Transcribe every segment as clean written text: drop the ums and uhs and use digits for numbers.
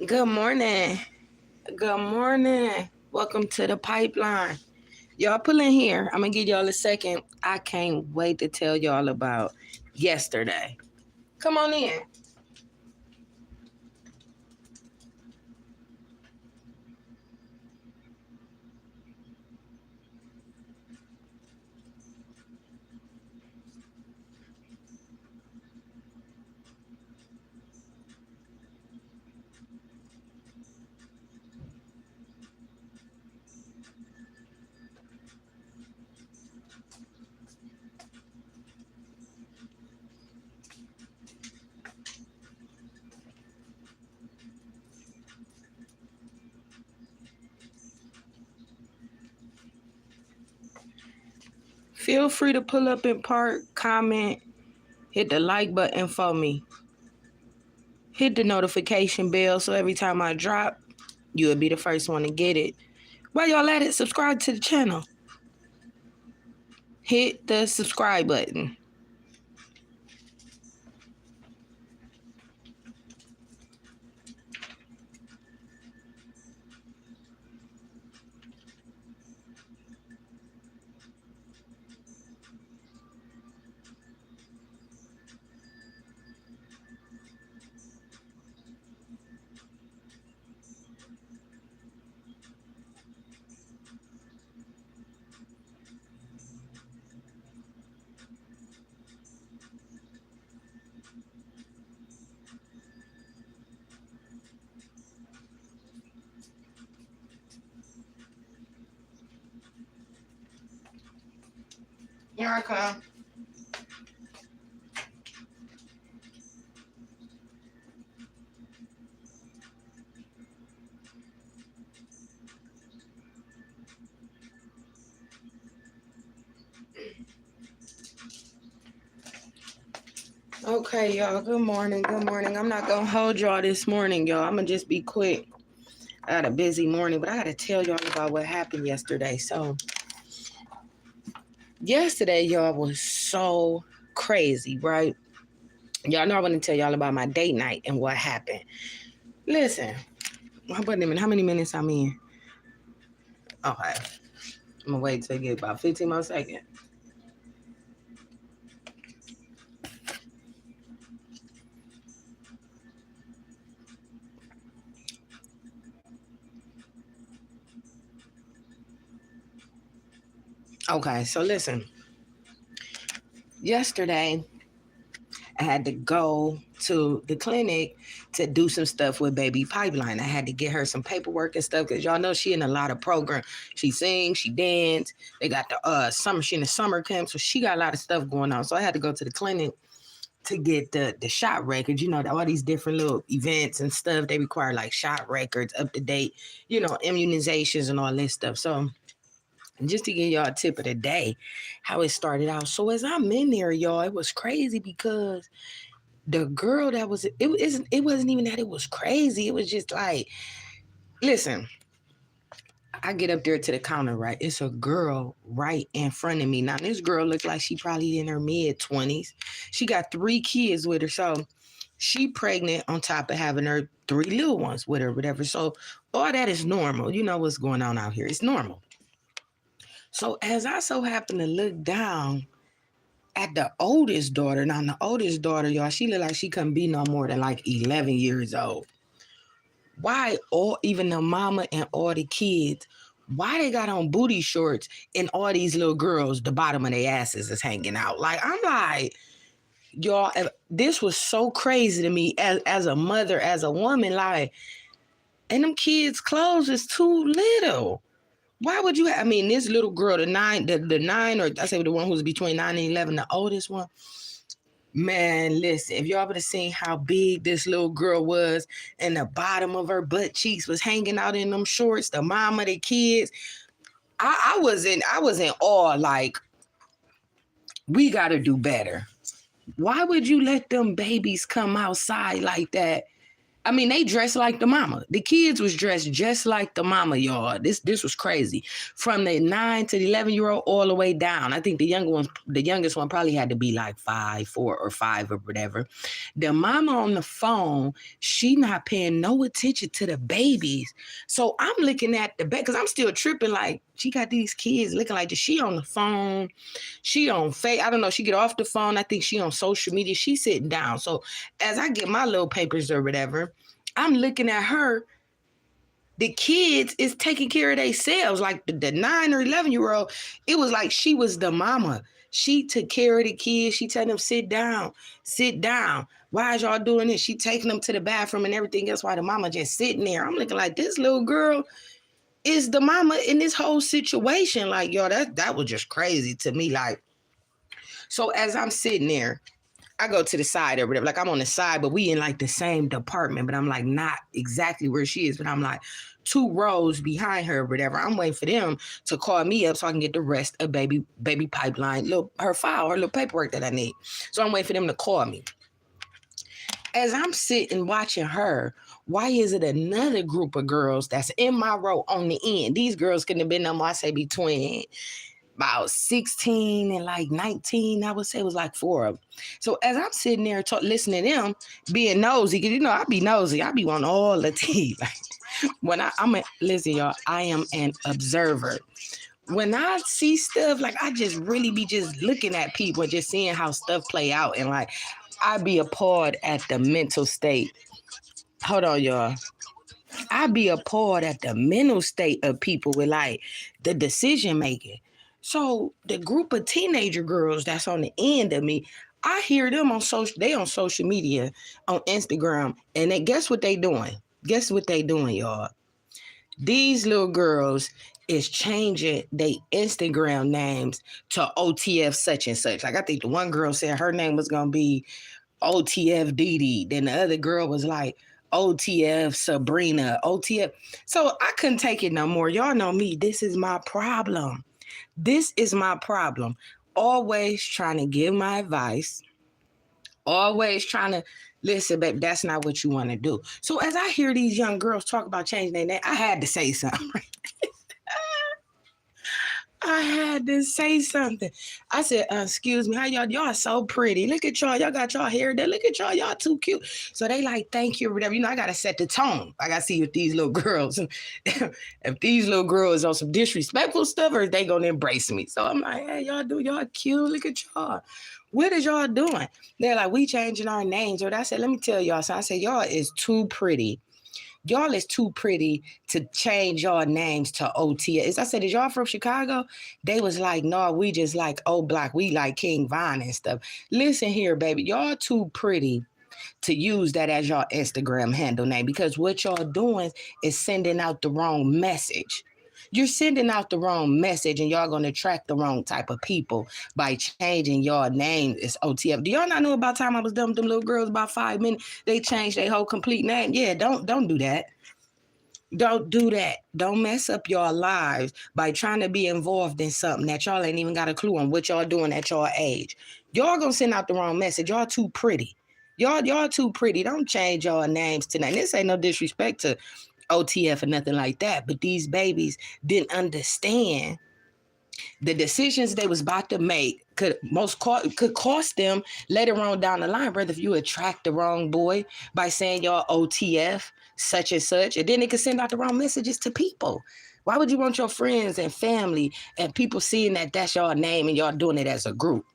Good morning. Good morning. Welcome to the pipeline. Y'all pull in here. I'm going to give y'all a second. I can't wait to tell y'all about yesterday. Come on in. Feel free to pull up and park, comment, hit the like button for me. Hit the notification bell so every time I drop, you'll be the first one to get it. While y'all at it, subscribe to the channel. Hit the subscribe button. Here I come. Okay, y'all. Good morning. Good morning. I'm not going to hold y'all this morning, y'all. I'm going to just be quick. I had a busy morning, but I got to tell y'all about what happened yesterday. So, yesterday, y'all, was so crazy, right? Y'all know I want to tell y'all about my date night and what happened. Listen, how many minutes I'm in? Okay. I'm going to wait till I get about 15 more seconds. Okay, so listen. Yesterday, I had to go to the clinic to do some stuff with baby Pipeline. I had to get her some paperwork and stuff because y'all know she in a lot of programs. She sings, she dance. They got the summer, she in the summer camp, so she got a lot of stuff going on. So I had to go to the clinic to get the shot records. You know, all these different little events and stuff, they require like shot records, up to date, immunizations and all this stuff. So just to give y'all a tip of the day, how it started out. So as I'm in there, y'all, it was crazy because the girl that was it wasn't even that it was crazy. It was just like, listen, I get up there to the counter, right? It's a girl right in front of me. Now this girl looked like she probably in her mid-20s. She got 3 kids with her. So she pregnant on top of having her 3 little ones with her, whatever. So all that is normal. You know what's going on out here. It's normal. So as I so happen to look down at the oldest daughter, now the oldest daughter, y'all, she look like she couldn't be no more than like 11 years old. Why all even the mama and all the kids, why they got on booty shorts and all these little girls, the bottom of their asses is hanging out? Like, I'm like, y'all, this was so crazy to me as a mother, as a woman, like, and them kids' clothes is too little. Why would you have, I mean, this little girl, the nine, or I say the one who's between 9 and 11, the oldest one, man, listen, if y'all would have seen how big this little girl was and the bottom of her butt cheeks was hanging out in them shorts, the mama, the kids, I was in awe, like, we gotta do better. Why would you let them babies come outside like that I mean, they dressed like the mama. The kids was dressed just like the mama, y'all. This was crazy. From the 9 to the 11-year-old all the way down. I think the youngest one probably had to be like 5, 4 or 5 or whatever. The mama on the phone, she not paying no attention to the babies. So I'm looking at the baby because I'm still tripping. Like, she got these kids looking like she on the phone. She on I don't know. She get off the phone. I think she on social media. She sitting down. So as I get my little papers or whatever, I'm looking at her. The kids is taking care of themselves. Like the 9 or 11-year-old, it was like she was the mama. She took care of the kids. She told them, sit down, sit down. Why is y'all doing this? She taking them to the bathroom and everything else while the mama just sitting there. I'm looking like, this little girl is the mama in this whole situation. Like, yo, that was just crazy to me. Like, so as I'm sitting there, I go to the side or whatever. Like, I'm on the side, but we in like the same department, but I'm like not exactly where she is, but I'm like 2 rows behind her or whatever. I'm waiting for them to call me up so I can get the rest of baby pipeline, her file, her little paperwork that I need. So I'm waiting for them to call me. As I'm sitting watching her, why is it another group of girls that's in my row on the end? These girls couldn't have been no more, I say between about 16 and like 19, I would say it was like 4 of them. So as I'm sitting there listening to them, being nosy, because I be nosy, I be wanting all the tea. Like, when listen, y'all, I am an observer. When I see stuff, like, I just really be just looking at people and just seeing how stuff play out, and like, I be appalled at the mental state. Hold on, y'all. I be appalled at the mental state of people with like the decision making. So the group of teenager girls that's on the end of me, I hear them on social media, on Instagram, and guess what they doing? Guess what they doing, y'all? These little girls is changing their Instagram names to OTF such and such. Like, I think the one girl said her name was gonna be OTF Didi. Then the other girl was like OTF Sabrina, OTF. So I couldn't take it no more. Y'all know me. This is my problem. This is my problem. Always trying to give my advice. Always trying to listen, babe, that's not what you want to do. So as I hear these young girls talk about changing their name, I had to say something. I had to say something. I said, excuse me, how y'all are so pretty. Look at y'all got y'all hair there. Look at y'all too cute. So they like, thank you or whatever. I got to set the tone. I got to see if these little girls, if these little girls on some disrespectful stuff, or if they going to embrace me. So I'm like, hey, y'all cute. Look at y'all. What is y'all doing? They're like, we changing our names. Or I said, let me tell y'all. So I said, y'all is too pretty. Y'all is too pretty to change y'all names to OTS. I said, is y'all from Chicago? They was like, no, we just like O-Block. We like King Von and stuff. Listen here, baby. Y'all too pretty to use that as y'all Instagram handle name, because what y'all doing is sending out the wrong message. You're sending out the wrong message, and y'all going to attract the wrong type of people by changing y'all name as OTF. Do y'all not know about time I was done with them little girls about 5 minutes? They changed their whole complete name. Yeah, don't do that. Don't do that. Don't mess up your lives by trying to be involved in something that y'all ain't even got a clue on what y'all doing at your age. Y'all gonna send out the wrong message. Y'all too pretty. Y'all too pretty. Don't change y'all names tonight. This ain't no disrespect to OTF or nothing like that, but these babies didn't understand the decisions they was about to make could cost them later on down the line, brother, if you attract the wrong boy by saying y'all OTF such and such, and then it could send out the wrong messages to people. Why would you want your friends and family and people seeing that that's your name and y'all doing it as a group?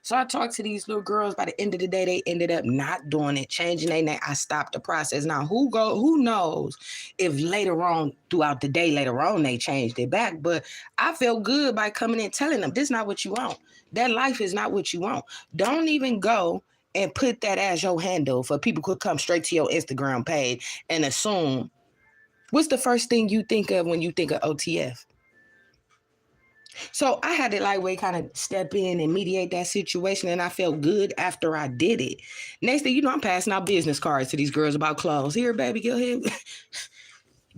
So I talked to these little girls. By the end of the day, they ended up not doing it, changing their name. I stopped the process. Now, who knows if later on, throughout the day, later on, they changed it back. But I felt good by coming in telling them, this is not what you want. That life is not what you want. Don't even go and put that as your handle for people could come straight to your Instagram page and assume. What's the first thing you think of when you think of OTF? So I had to lightweight kind of step in and mediate that situation, and I felt good after I did it. Next thing you know, I'm passing out business cards to these girls about clothes. Here, baby, go ahead.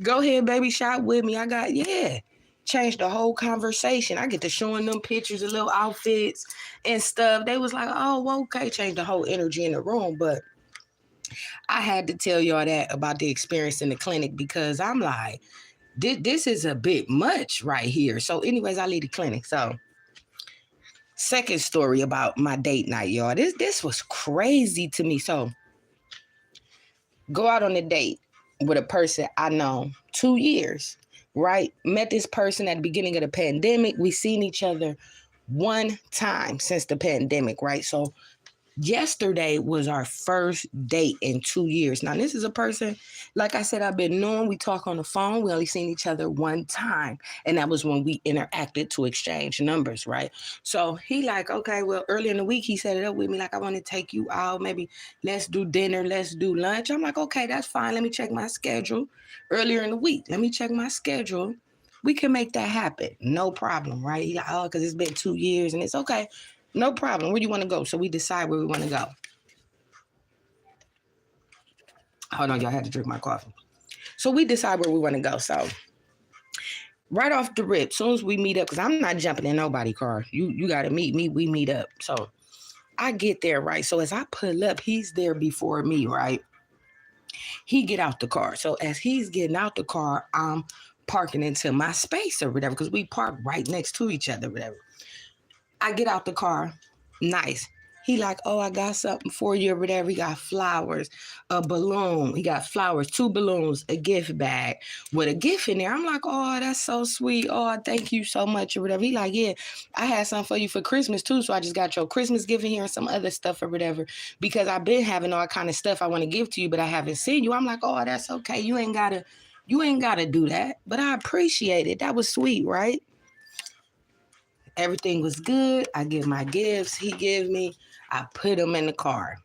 Go ahead, baby, shop with me. Changed the whole conversation. I get to showing them pictures of little outfits and stuff. They was like, oh, okay, changed the whole energy in the room. But I had to tell y'all that about the experience in the clinic because I'm like, this is a bit much right here. So, anyways, I leave the clinic. So, second story about my date night, y'all. This was crazy to me. So, go out on a date with a person I know 2 years, right? Met this person at the beginning of the pandemic. We seen each other one time since the pandemic, right? So yesterday was our first date in 2 years. Now, this is a person, like I said, I've been knowing. We talk on the phone. We only seen each other one time. And that was when we interacted to exchange numbers, right? So he like, okay, well, earlier in the week, he set it up with me. Like, I want to take you out. Maybe let's do dinner. Let's do lunch. I'm like, okay, that's fine. Let me check my schedule. Earlier in the week, let me check my schedule. We can make that happen. No problem, right? He like, oh, because it's been 2 years and it's okay. No problem. Where do you want to go? So we decide where we want to go. Hold on, y'all, had to drink my coffee. So we decide where we want to go. So right off the rip, soon as we meet up, because I'm not jumping in nobody's car. You got to meet me. We meet up. So I get there, right? So as I pull up, he's there before me, right? He get out the car. So as he's getting out the car, I'm parking into my space or whatever, because we park right next to each other, whatever. I get out the car. Nice. He like, oh, I got something for you or whatever. He got flowers, a balloon. He got flowers, 2 balloons, a gift bag with a gift in there. I'm like, oh, that's so sweet. Oh, thank you so much or whatever. He like, yeah, I had something for you for Christmas too. So I just got your Christmas gift in here and some other stuff or whatever. Because I've been having all kind of stuff I want to give to you, but I haven't seen you. I'm like, oh, that's okay. You ain't gotta do that. But I appreciate it. That was sweet, right? Everything was good. I give my gifts. He gives me. I put them in the car.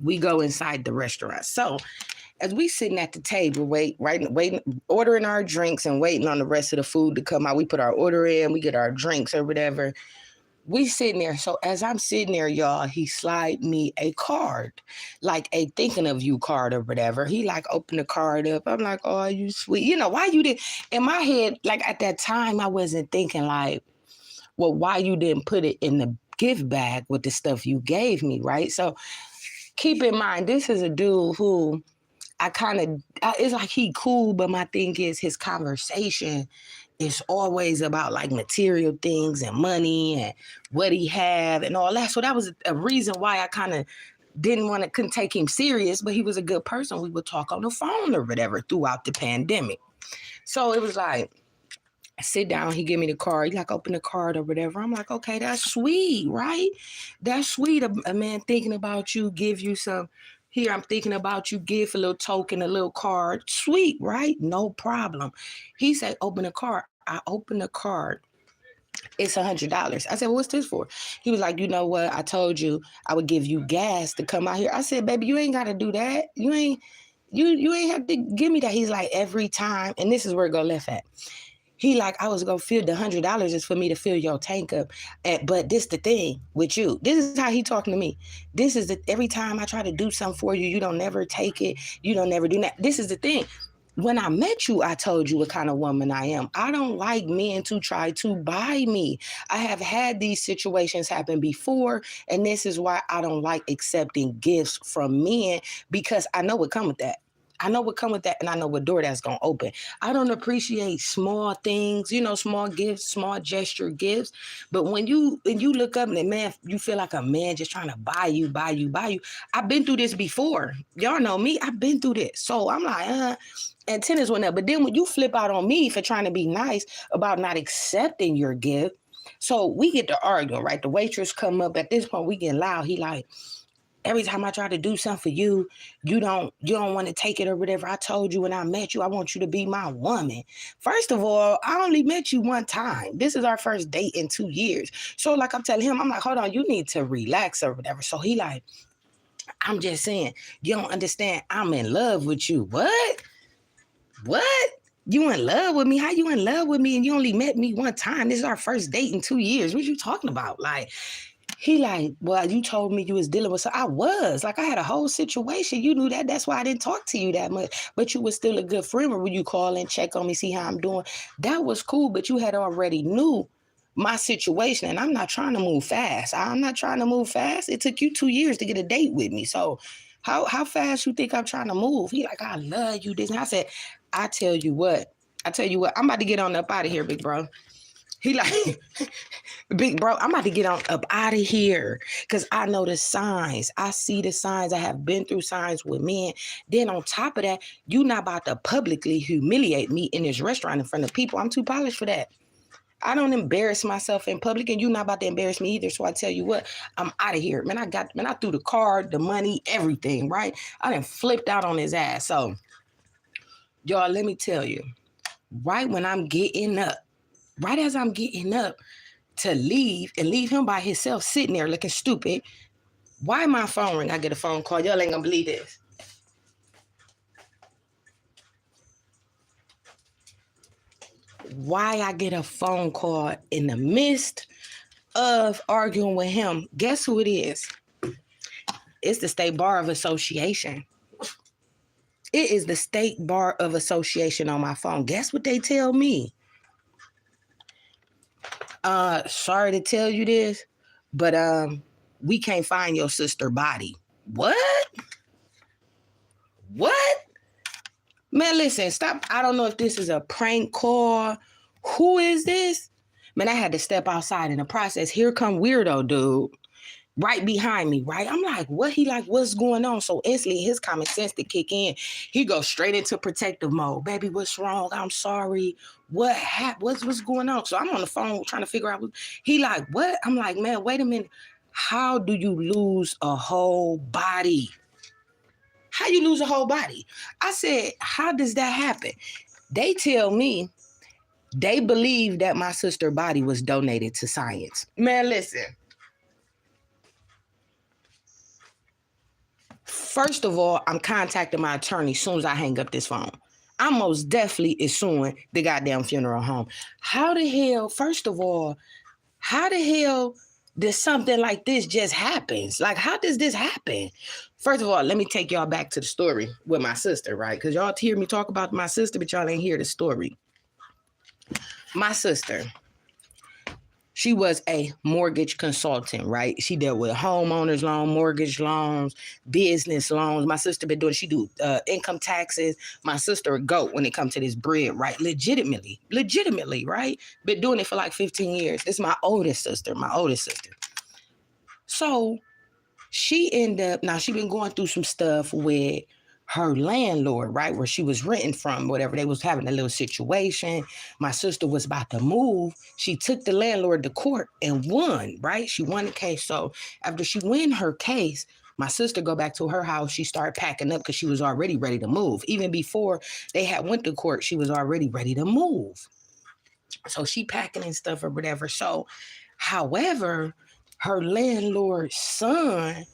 We go inside the restaurant. So as we sitting at the table, waiting, ordering our drinks and waiting on the rest of the food to come out, we put our order in. We get our drinks or whatever. We sitting there. So as I'm sitting there, y'all, he slide me a card, like a thinking of you card or whatever. He like opened the card up. I'm like, oh, you sweet. You know, why you did in my head, like at that time, I wasn't thinking like, well, why you didn't put it in the gift bag with the stuff you gave me, right? So keep in mind, this is a dude who I kind of, it's like he cool, but my thing is his conversation is always about like material things and money and what he have and all that. So that was a reason why I kind of couldn't take him serious, but he was a good person. We would talk on the phone or whatever throughout the pandemic. So it was like, I sit down, he give me the card. He like open the card or whatever. I'm like, okay, that's sweet, right? That's sweet. A man thinking about you, give you some. Here, I'm thinking about you, give a little token, a little card. Sweet, right? No problem. He said, open the card. I opened the card. It's $100. I said, well, what's this for? He was like, you know what? I told you I would give you gas to come out here. I said, baby, you ain't got to do that. You ain't have to give me that. He's like, every time, and this is where it go left at. He like, I was gonna fill the $100 is for me to fill your tank up. But this the thing with you. This is how he talking to me. This is every time I try to do something for you, you don't never take it. You don't never do that. This is the thing. When I met you, I told you what kind of woman I am. I don't like men to try to buy me. I have had these situations happen before, and this is why I don't like accepting gifts from men, because I know what come with that. I know what come with that, and I know what door that's gonna open. I don't appreciate small things, small gifts, small gesture gifts. But when you look up and man, you feel like a man just trying to buy you. I've been through this before. Y'all know me. I've been through this. So I'm like, antennas went up. But then when you flip out on me for trying to be nice about not accepting your gift, so we get to arguing, right? The waitress come up. At this point, we get loud. He like, every time I try to do something for you, you don't want to take it or whatever. I told you when I met you, I want you to be my woman. First of all, I only met you one time. This is our first date in 2 years. So like I'm telling him, I'm like, hold on, you need to relax or whatever. So he like, I'm just saying, you don't understand. I'm in love with you. What? You in love with me? How you in love with me? And you only met me one time. This is our first date in 2 years. What you talking about? Like, he like, well, you told me you was dealing with, so I was like, I had a whole situation. You knew that. That's why I didn't talk to you that much. But you was still a good friend. When you call and check on me, see how I'm doing. That was cool. But you had already knew my situation, and I'm not trying to move fast. I'm not trying to move fast. It took you 2 years to get a date with me. So How fast you think I'm trying to move? He like, I love you. This. And I said, I tell you what, I'm about to get on up out of here, big bro. He like, big bro, I'm about to get on up out of here because I know the signs. I see the signs. I have been through signs with men. Then on top of that, you not about to publicly humiliate me in this restaurant in front of people. I'm too polished for that. I don't embarrass myself in public, and you not about to embarrass me either. So I tell you what, I'm out of here. Man, I threw the card, the money, everything, right? I done flipped out on his ass. So, y'all, let me tell you, right when I'm getting up, right as I'm getting up to leave and leave him by himself sitting there looking stupid, why my phone ring? I get a phone call. Y'all ain't gonna believe this. Why I get a phone call in the midst of arguing with him? Guess who it is? It's the State Bar of Association. It is the State Bar of Association on my phone. Guess what they tell me? Sorry to tell you this, but we can't find your sister's body. What? What? Man, listen, stop. I don't know if this is a prank call. Who is this? Man, I had to step outside in the process. Here come weirdo dude right behind me, right? I'm like, what? He like, what's going on? So instantly his common sense to kick in. He goes straight into protective mode. Baby, what's wrong? I'm sorry. What happened? What's going on? So I'm on the phone trying to figure out what he like, what? I'm like, man, wait a minute. How do you lose a whole body? How you lose a whole body? I said, how does that happen? They tell me they believe that my sister's body was donated to science. Man, listen. First of all, I'm contacting my attorney as soon as I hang up this phone. I most definitely is suing the goddamn funeral home. How the hell, first of all, how the hell does something like this just happens? Like, how does this happen? First of all, let me take y'all back to the story with my sister, right? Because y'all hear me talk about my sister, but y'all ain't hear the story. My sister, she was a mortgage consultant, right? She dealt with homeowners loan, mortgage loans, business loans. My sister been doing, she do income taxes. My sister a goat when it comes to this bread, right? Legitimately, right? Been doing it for like 15 years. This is my oldest sister. So she ended up, now she been going through some stuff with her landlord, right? Where she was renting from, whatever. They was having a little situation. My sister was about to move. She took the landlord to court and won, right? She won the case. So after she won her case, my sister go back to her house. She started packing up because she was already ready to move. Even before they had went to court, she was already ready to move. So she packing and stuff or whatever. So, however, her landlord's son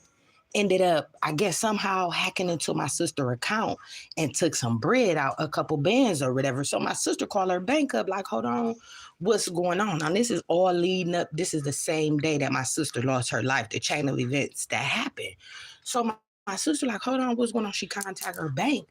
ended up, I guess, somehow hacking into my sister's account and took some bread out, a couple bands or whatever. So my sister called her bank up, like, hold on, what's going on? Now, this is all leading up. This is the same day that my sister lost her life, the chain of events that happened. So my sister, like, hold on, what's going on? She contacted her bank.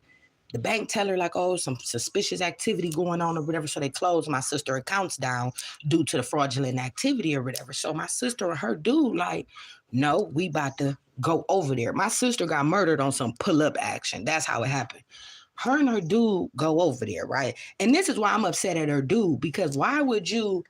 The bank tell her like, oh, some suspicious activity going on or whatever. So they closed my sister accounts down due to the fraudulent activity or whatever. So my sister and her dude like, no, we about to go over there. My sister got murdered on some pull-up action. That's how it happened. Her and her dude go over there, right? And this is why I'm upset at her dude, because why would you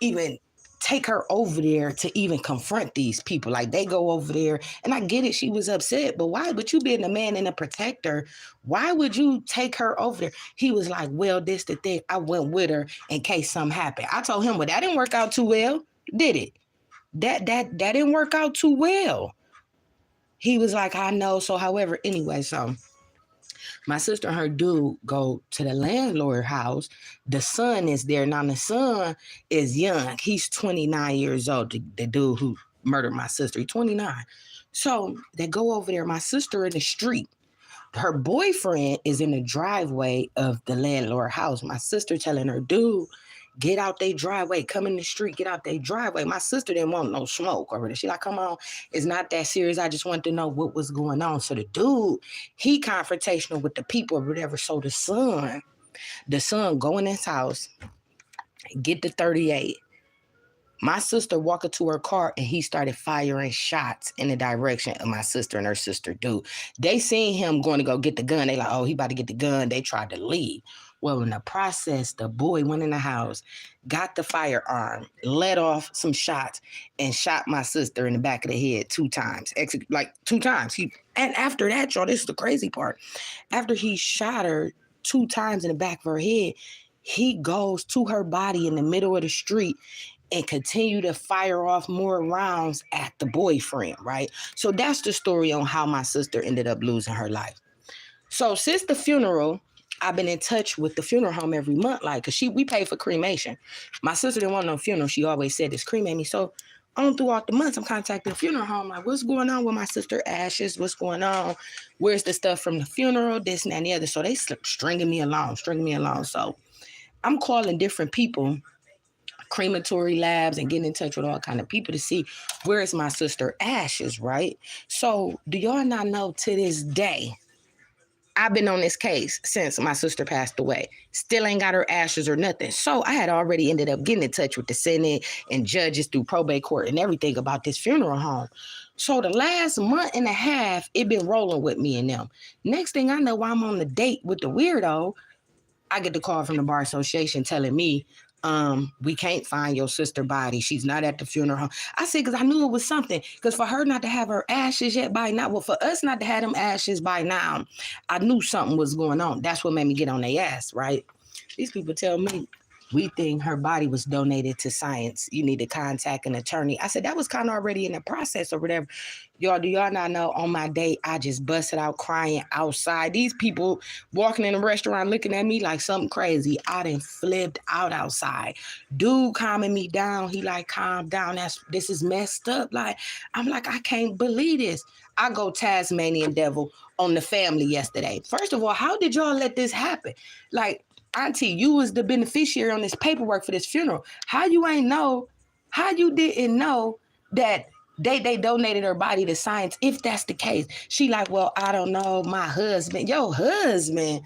even take her over there to even confront these people? Like, they go over there, and I get it, she was upset, but why? But you being a man and a protector, why would you take her over there? He was like, well, this the thing, I went with her in case something happened. I told him, well, that didn't work out too well, did it? That didn't work out too well. He was like, I know. So however, anyway, so my sister and her dude go to the landlord house. The son is there. Now the son is young. He's 29 years old, the dude who murdered my sister. He's 29. So they go over there. My sister in the street. Her boyfriend is in the driveway of the landlord house. My sister telling her dude, get out their driveway, come in the street, get out their driveway. My sister didn't want no smoke over there. She like, come on, it's not that serious. I just wanted to know what was going on. So the dude, he confrontational with the people or whatever. So the son go in his house, get the 38, My sister walked into her car and he started firing shots in the direction of my sister and her sister dude. They seen him going to go get the gun. They like, oh, he about to get the gun. They tried to leave. Well, in the process, the boy went in the house, got the firearm, let off some shots, and shot my sister in the back of the head 2 times. Like 2 times. And after that, y'all, this is the crazy part. After he shot her 2 times in the back of her head, he goes to her body in the middle of the street and continue to fire off more rounds at the boyfriend, right? So that's the story on how my sister ended up losing her life. So since the funeral, I've been in touch with the funeral home every month, like, cause we pay for cremation. My sister didn't want no funeral. She always said, "This cremate me." So on throughout the months, I'm contacting the funeral home, like, what's going on with my sister ashes? What's going on? Where's the stuff from the funeral? This and that and the other. So they stringing me along. So I'm calling different people, crematory labs, and getting in touch with all kind of people to see where is my sister ashes, right? So do y'all not know, to this day, I've been on this case since my sister passed away. Still ain't got her ashes or nothing. So I had already ended up getting in touch with the Senate and judges through probate court and everything about this funeral home. So the last month and a half, it been rolling with me and them. Next thing I know, while I'm on the date with the weirdo, I get the call from the bar association telling me, we can't find your sister body. She's not at the funeral home. I said, because I knew it was something. Because for her not to have her ashes yet by now, well, for us not to have them ashes by now, I knew something was going on. That's what made me get on their ass, right? These people tell me, we think her body was donated to science. You need to contact an attorney. I said, that was kind of already in the process or whatever. Y'all, do y'all not know, on my date, I just busted out crying outside. These people walking in the restaurant looking at me like something crazy. I done flipped out outside. Dude calming me down. He like, calm down. This is messed up. Like, I'm like, I can't believe this. I go Tasmanian devil on the family yesterday. First of all, how did y'all let this happen? Like, Auntie, you was the beneficiary on this paperwork for this funeral. How you didn't know that they donated her body to science, if that's the case? She like, well, I don't know, my husband. Your husband?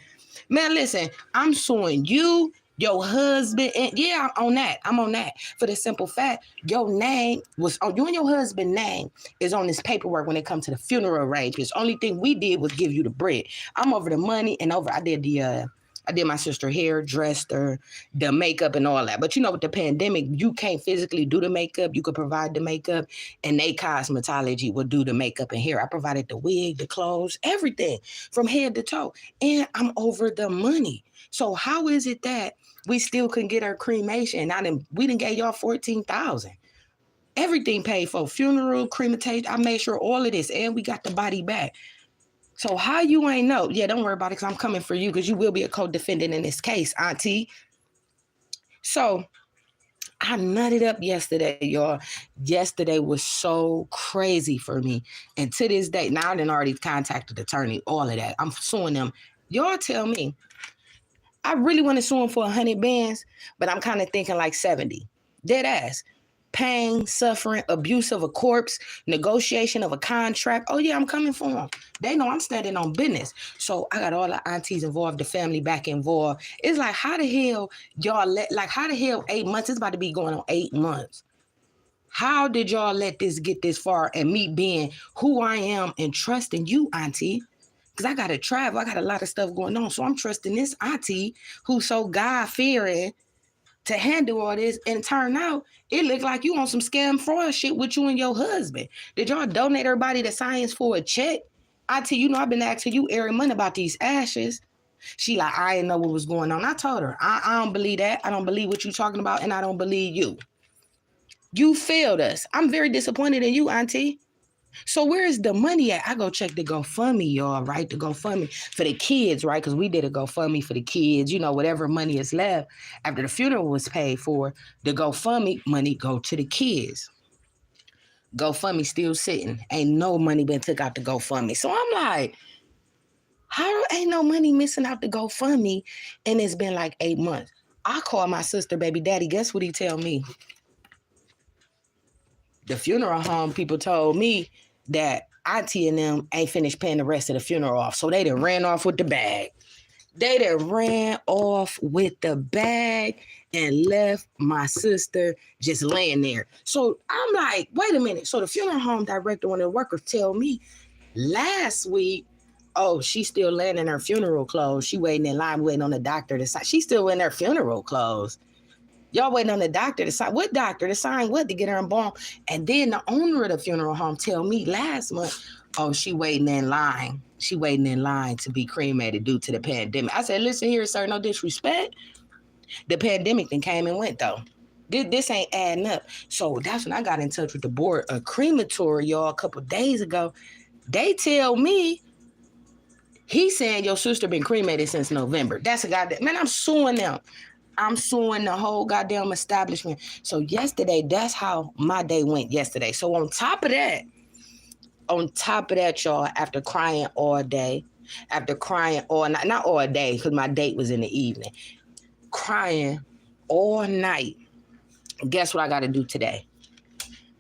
Man, listen, I'm suing you, your husband, and yeah, I'm on that. For the simple fact, your name was on, you and your husband's name is on this paperwork when it comes to the funeral arrangements. Only thing we did was give you the bread. I'm over the money and I did my sister hair, dressed her, the makeup and all that. But you know, with the pandemic, you can't physically do the makeup. You could provide the makeup, and they cosmetology would do the makeup and hair. I provided the wig, the clothes, everything from head to toe. And I'm over the money. So how is it that we still couldn't get her cremation? We didn't get y'all $14,000. Everything paid for, funeral, cremation. I made sure all of this, and we got the body back. So how you ain't know? Yeah, don't worry about it, because I'm coming for you, because you will be a co-defendant in this case, Auntie. So I nutted up yesterday, y'all. Yesterday was so crazy for me. And to this day, now I done already contacted the attorney, all of that. I'm suing them. Y'all tell me. I really want to sue them for 100 bands, but I'm kind of thinking like 70. Dead ass. Pain, suffering, abuse of a corpse, negotiation of a contract. Oh yeah, I'm coming for them. They know I'm standing on business. So I got all the aunties involved, the family back involved. It's like, how the hell y'all how the hell 8 months? It's about to be going on 8 months. How did y'all let this get this far, and me being who I am and trusting you, Auntie? Because I got to travel. I got a lot of stuff going on. So I'm trusting this Auntie who's so God-fearing to handle all this, and turn out it looked like you on some scam fraud shit with you and your husband. Did y'all donate everybody to science for a check? Auntie, you know I've been asking you every month about these ashes. She like, I didn't know what was going on. I told her, I don't believe that. I don't believe what you're talking about, and I don't believe you. You failed us. I'm very disappointed in you, Auntie. So where is the money at? I go check the GoFundMe, y'all, right? The GoFundMe for the kids, right? Because we did a GoFundMe for the kids. You know, whatever money is left after the funeral was paid for, the GoFundMe money go to the kids. GoFundMe still sitting. Ain't no money been took out the GoFundMe. So I'm like, how ain't no money missing out the GoFundMe? And it's been like 8 months. I call my sister, baby daddy. Guess what he tell me? The funeral home people told me that Auntie and them ain't finished paying the rest of the funeral off. So they done ran off with the bag. They done ran off with the bag and left my sister just laying there. So I'm like, wait a minute. So the funeral home director, one of the workers, tell me last week, oh, she's still laying in her funeral clothes. She waiting in line, waiting on the doctor to sign. She's still in her funeral clothes. Y'all waiting on the doctor to sign. What doctor to sign what to get her embalmed? And then the owner of the funeral home tell me last month, oh, she waiting in line. She waiting in line to be cremated due to the pandemic. I said, listen here, sir, no disrespect. The pandemic then came and went though. This ain't adding up. So that's when I got in touch with the board of crematory, y'all, a couple days ago. They tell me, he's saying your sister been cremated since November. That's a goddamn, man, I'm suing them. I'm suing the whole goddamn establishment. So yesterday, that's how my day went yesterday. So on top of that, y'all, after crying all day, after crying all night, not all day, because my date was in the evening, crying all night, guess what I got to do today?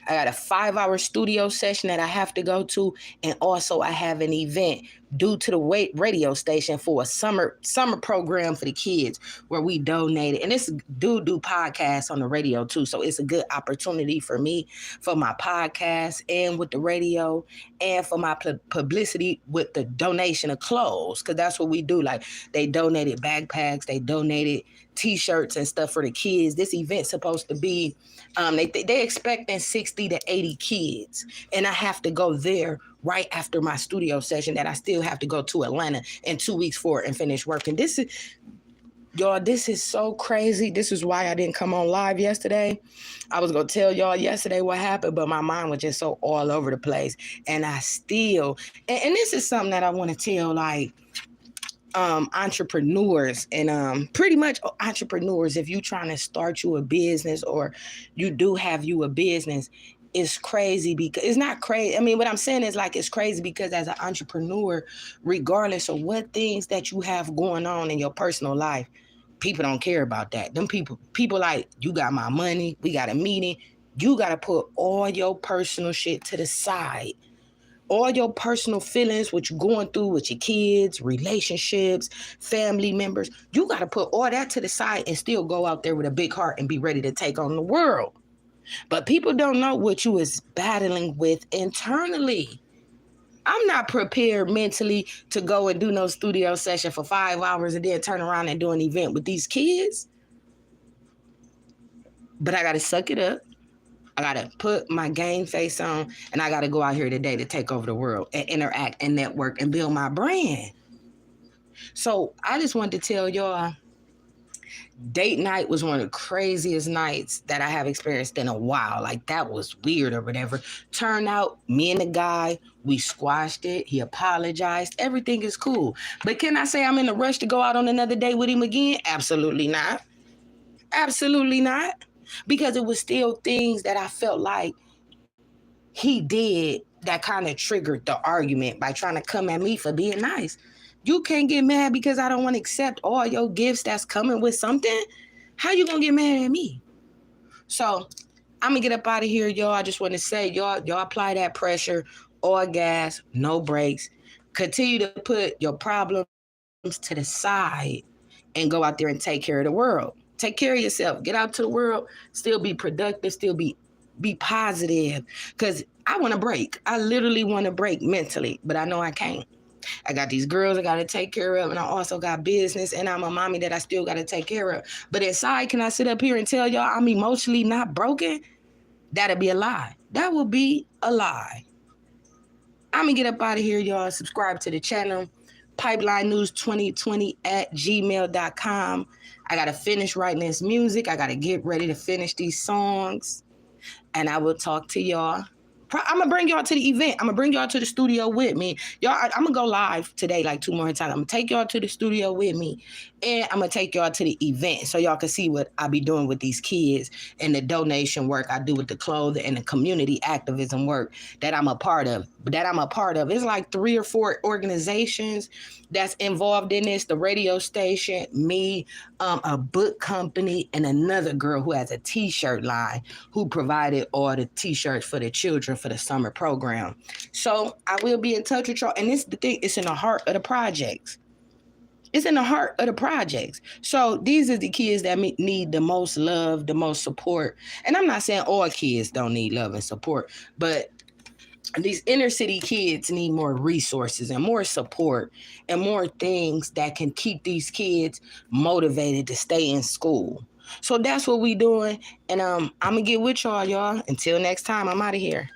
I got a 5-hour studio session that I have to go to. And also I have an event due to the radio station for a summer program for the kids where we donated. And this dude do podcasts on the radio too. So it's a good opportunity for me, for my podcast and with the radio and for my publicity with the donation of clothes. Cause that's what we do. Like they donated backpacks, they donated t-shirts and stuff for the kids. This event's supposed to be, they expecting 60 to 80 kids. And I have to go there right after my studio session that I still have to go to Atlanta in 2 weeks for and finish working. This is so crazy. This is why I didn't come on live yesterday. I was going to tell y'all yesterday what happened, but my mind was just so all over the place. And I still, and this is something that I want to tell, like, entrepreneurs and pretty much entrepreneurs, if you trying to start you a business or you do have you a business, it's crazy because it's not crazy. I mean, what I'm saying is like, it's crazy because as an entrepreneur, regardless of what things that you have going on in your personal life, people don't care about that. Them people like, you got my money, we got a meeting. You got to put all your personal shit to the side. All your personal feelings, what you're going through with your kids, relationships, family members, you got to put all that to the side and still go out there with a big heart and be ready to take on the world. But people don't know what you is battling with internally. I'm not prepared mentally to go and do no studio session for 5 hours and then turn around and do an event with these kids. But I got to suck it up. I got to put my game face on and I got to go out here today to take over the world and interact and network and build my brand. So I just wanted to tell y'all, date night was one of the craziest nights that I have experienced in a while. Like that was weird or whatever. Turned out me and the guy, we squashed it. He apologized. Everything is cool. But can I say I'm in a rush to go out on another date with him again? Absolutely not. Absolutely not. Because it was still things that I felt like he did that kind of triggered the argument by trying to come at me for being nice. You can't get mad because I don't want to accept all your gifts that's coming with something. How you gonna get mad at me? So I'm gonna get up out of here, y'all. I just want to say, y'all apply that pressure, all gas, no brakes. Continue to put your problems to the side and go out there and take care of the world. Take care of yourself. Get out to the world. Still be productive. Still be positive. Because I want to break. I literally want to break mentally, but I know I can't. I got these girls I got to take care of, and I also got business, and I'm a mommy that I still got to take care of. But inside, can I sit up here and tell y'all I'm emotionally not broken? That'd be a lie. That would be a lie. I'm going to get up out of here, y'all. Subscribe to the channel. Pipeline News 2020 at gmail.com. I got to finish writing this music. I got to get ready to finish these songs. And I will talk to y'all. I'm going to bring y'all to the event. I'm going to bring y'all to the studio with me. Y'all, I'm going to go live today like 2 more times. I'm going to take y'all to the studio with me. And I'm going to take y'all to the event so y'all can see what I be doing with these kids and the donation work I do with the clothing and the community activism work that I'm a part of. It's like 3 or 4 organizations that's involved in this. The radio station, me, a book company, and another girl who has a t-shirt line who provided all the t-shirts for the children for the summer program. So I will be in touch with y'all. And this is the thing, it's in the heart of the projects. It's in the heart of the projects. So these are the kids that need the most love, the most support. And I'm not saying all kids don't need love and support, but these inner city kids need more resources and more support and more things that can keep these kids motivated to stay in school. So that's what we doing. And I'm gonna get with y'all. Until next time, I'm out of here.